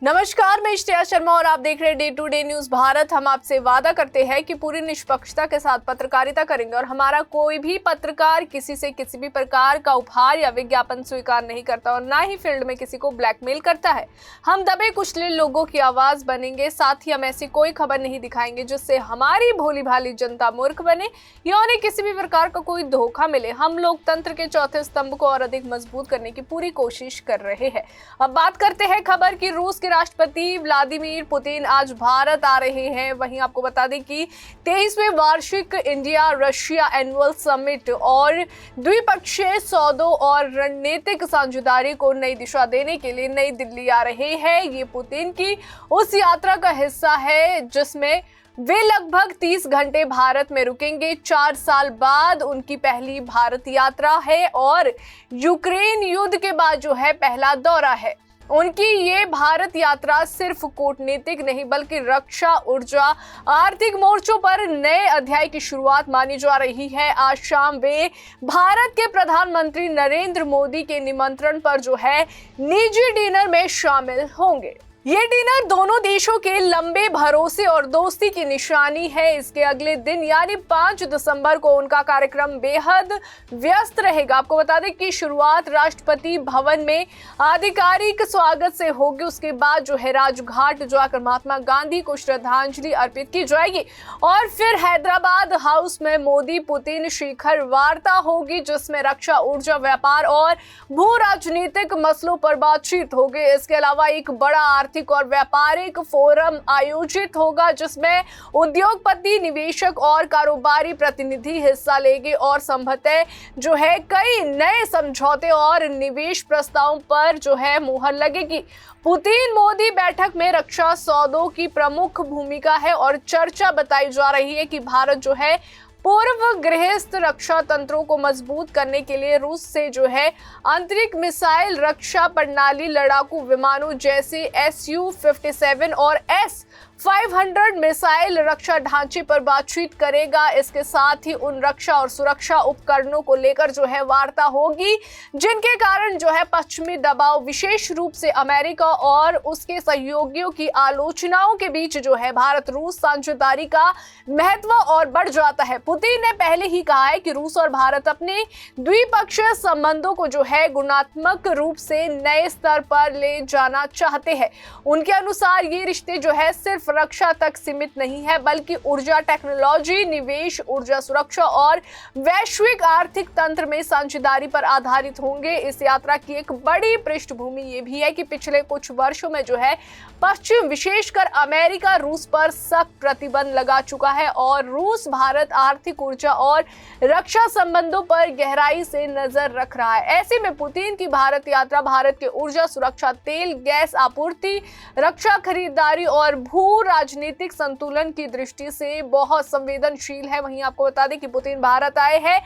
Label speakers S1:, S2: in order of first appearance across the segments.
S1: नमस्कार, मैं श्रेया शर्मा और आप देख रहे हैं day to day news Bharat. हम आपसे वादा करते हैं कि पूरी निष्पक्षता के साथ पत्रकारिता करेंगे और हमारा कोई भी पत्रकार किसी से किसी भी प्रकार का उपहार या विज्ञापन स्वीकार नहीं करता और ना ही फील्ड में किसी को ब्लैकमेल करता है। हम दबे कुचले लोगों की आवाज बनेंगे, साथ ही हम ऐसी कोई खबर नहीं दिखाएंगे जिससे हमारी भोली भाली जनता मूर्ख बने या उन्हें किसी भी प्रकार का कोई धोखा मिले। हम लोकतंत्र के चौथे स्तंभ को और अधिक मजबूत करने की पूरी कोशिश कर रहे हैं। अब बात करते हैं खबर की। रूस के राष्ट्रपति व्लादिमीर पुतिन आज भारत आ रहे हैं। वहीं आपको बता दें कि 23वें वार्षिक इंडिया रशिया एनुअल समिट और द्विपक्षीय सौदों और रणनीतिक साझेदारी को नई दिशा देने के लिए नई दिल्ली आ रहे हैं। ये पुतिन की उस यात्रा का हिस्सा है जिसमें वे लगभग 30 घंटे भारत में रुकेंगे। 4 साल बाद उनकी पहली भारत यात्रा है और यूक्रेन युद्ध के बाद जो है पहला दौरा है। उनकी ये भारत यात्रा सिर्फ कूटनीतिक नहीं बल्कि रक्षा, ऊर्जा, आर्थिक मोर्चों पर नए अध्याय की शुरुआत मानी जा रही है। आज शाम वे भारत के प्रधानमंत्री नरेंद्र मोदी के निमंत्रण पर जो है निजी डिनर में शामिल होंगे। ये डिनर दोनों देशों के लंबे भरोसे और दोस्ती की निशानी है। इसके अगले दिन यानी 5 दिसंबर को उनका कार्यक्रम बेहद व्यस्त रहेगा। आपको बता दें कि शुरुआत राष्ट्रपति भवन में आधिकारिक स्वागत से होगी। उसके बाद जो है राजघाट जाकर महात्मा गांधी को श्रद्धांजलि अर्पित की जाएगी और फिर हैदराबाद हाउस में मोदी पुतिन शिखर वार्ता होगी जिसमें रक्षा, ऊर्जा, व्यापार और भू राजनीतिक मसलों पर बातचीत होगी। इसके अलावा एक बड़ा आर्थिक और व्यापारिक फोरम आयोजित होगा जिसमें उद्योगपति, निवेशक और कारोबारी प्रतिनिधि हिस्सा लेंगे और संभवतः जो है कई नए समझौते और निवेश प्रस्तावों पर जो है मुहर लगेगी। पुतिन मोदी बैठक में रक्षा सौदों की प्रमुख भूमिका है और चर्चा बताई जा रही है कि भारत जो है पूर्व गृहस्थ रक्षा तंत्रों को मजबूत करने के लिए रूस से जो है अंतरिक्ष मिसाइल रक्षा प्रणाली, लड़ाकू विमानों जैसे Su-57 और S-500 मिसाइल रक्षा ढांचे पर बातचीत करेगा। इसके साथ ही उन रक्षा और सुरक्षा उपकरणों को लेकर जो है वार्ता होगी जिनके कारण जो है पश्चिमी दबाव, विशेष रूप से अमेरिका और उसके सहयोगियों की आलोचनाओं के बीच जो है भारत रूस साझेदारी का महत्व और बढ़ जाता है। पुतिन ने पहले ही कहा है कि रूस और भारत अपने द्विपक्षीय संबंधों को जो है गुणात्मक रूप से नए स्तर पर ले जाना चाहते हैं। उनके अनुसार ये रिश्ते जो है सिर्फ रक्षा तक सीमित नहीं है बल्कि ऊर्जा, टेक्नोलॉजी, निवेश, ऊर्जा सुरक्षा और वैश्विक आर्थिक तंत्र में साझेदारी पर आधारित होंगे। इस यात्रा की एक बड़ी पृष्ठभूमि ये भी है कि पिछले कुछ वर्षों में जो है पश्चिम, विशेषकर अमेरिका, रूस पर सख्त प्रतिबंध लगा चुका है और रूस भारत आर्थिक, ऊर्जा और रक्षा संबंधों पर गहराई से नजर रख रहा है। ऐसे में पुतिन की भारत यात्रा भारत के ऊर्जा सुरक्षा, तेल गैस आपूर्ति, रक्षा खरीदारी और भू राजनीतिक संतुलन की दृष्टि से बहुत संवेदनशील है। वहीं आपको बता दें कि पुतिन भारत आए हैं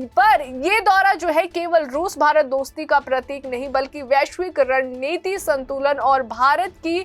S1: पर यह दौरा जो है केवल रूस भारत दोस्ती का प्रतीक नहीं बल्कि वैश्विक रणनीति संतुलन और भारत की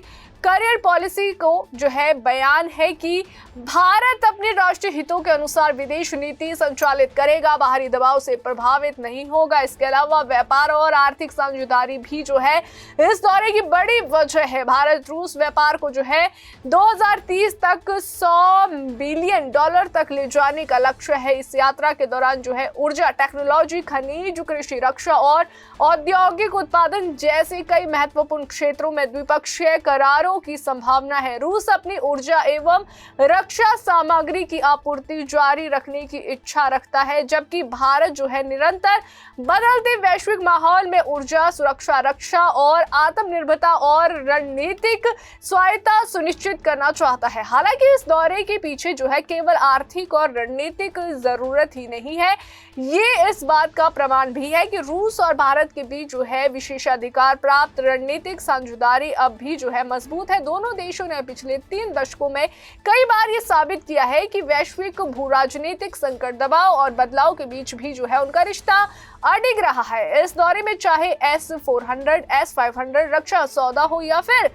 S1: करियर पॉलिसी को जो है बयान है कि भारत अपने राष्ट्रीय हितों के अनुसार विदेश नीति संचालित करेगा, बाहरी दबाव से प्रभावित नहीं होगा। इसके अलावा व्यापार और आर्थिक साझेदारी भी जो है इस दौरे की बड़ी वजह है। भारत रूस व्यापार को जो है 2030 तक $100 बिलियन तक ले जाने का लक्ष्य है। इस यात्रा के दौरान जो है ऊर्जा, टेक्नोलॉजी, खनिज, कृषि, रक्षा और औद्योगिक उत्पादन जैसे कई महत्वपूर्ण क्षेत्रों में द्विपक्षीय करारों की संभावना है। रूस अपनी ऊर्जा एवं रक्षा सामग्री की आपूर्ति जारी रखने की इच्छा रखता है जबकि भारत जो है निरंतर बदलते वैश्विक माहौल में ऊर्जा सुरक्षा, रक्षा और आत्मनिर्भरता और रणनीतिक स्वायत्तता सुनिश्चित करना चाहता है। हालांकि इस दौरे के पीछे जो है केवल आर्थिक और रणनीतिक जरूरत ही नहीं है, ये इस बात का प्रमाण भी है कि रूस और भारत के बीच जो है विशेषाधिकार प्राप्त रणनीतिक साझेदारी अब भी जो है मजबूत है। दोनों देशों ने पिछले 3 दशकों में कई बार ये साबित किया है कि वैश्विक भू राजनीतिक संकट, दबाव और बदलाव के बीच भी जो है उनका रिश्ता अडिग रहा है। इस दौरे में चाहे S-400, S-500 रक्षा सौदा हो या फिर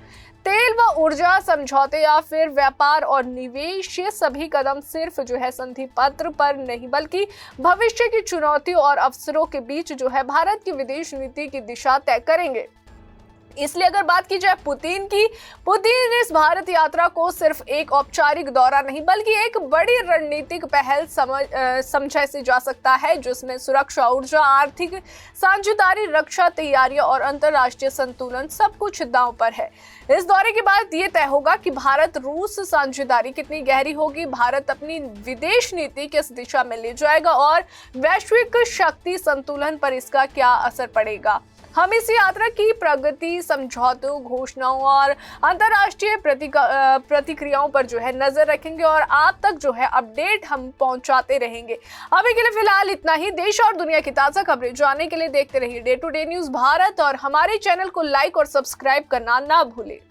S1: तेल व ऊर्जा समझौते या फिर व्यापार और निवेश, ये सभी कदम सिर्फ जो है संधि पत्र पर नहीं बल्कि भविष्य की चुनौतियों और अवसरों के बीच जो है भारत की विदेश नीति की दिशा तय करेंगे। इसलिए अगर बात की जाए पुतिन की, पुतिन इस भारत यात्रा को सिर्फ एक औपचारिक दौरा नहीं बल्कि एक बड़ी रणनीतिक पहल समझा से जा सकता है, जिसमें सुरक्षा, ऊर्जा, आर्थिक साझेदारी, रक्षा तैयारियां और अंतर्राष्ट्रीय संतुलन सब कुछ दांव पर है। इस दौरे के बाद ये तय होगा कि भारत रूस साझेदारी कितनी गहरी होगी, भारत अपनी विदेश नीति किस दिशा में ले जाएगा और वैश्विक शक्ति संतुलन पर इसका क्या असर पड़ेगा। हम इस यात्रा की प्रगति, समझौतों, घोषणाओं और अंतर्राष्ट्रीय प्रतिक्रियाओं पर जो है नजर रखेंगे और आप तक जो है अपडेट हम पहुंचाते रहेंगे। अभी के लिए फिलहाल इतना ही। देश और दुनिया की ताजा खबरें जानने के लिए देखते रहिए day to day news Bharat और हमारे चैनल को लाइक और सब्सक्राइब करना ना भूलें।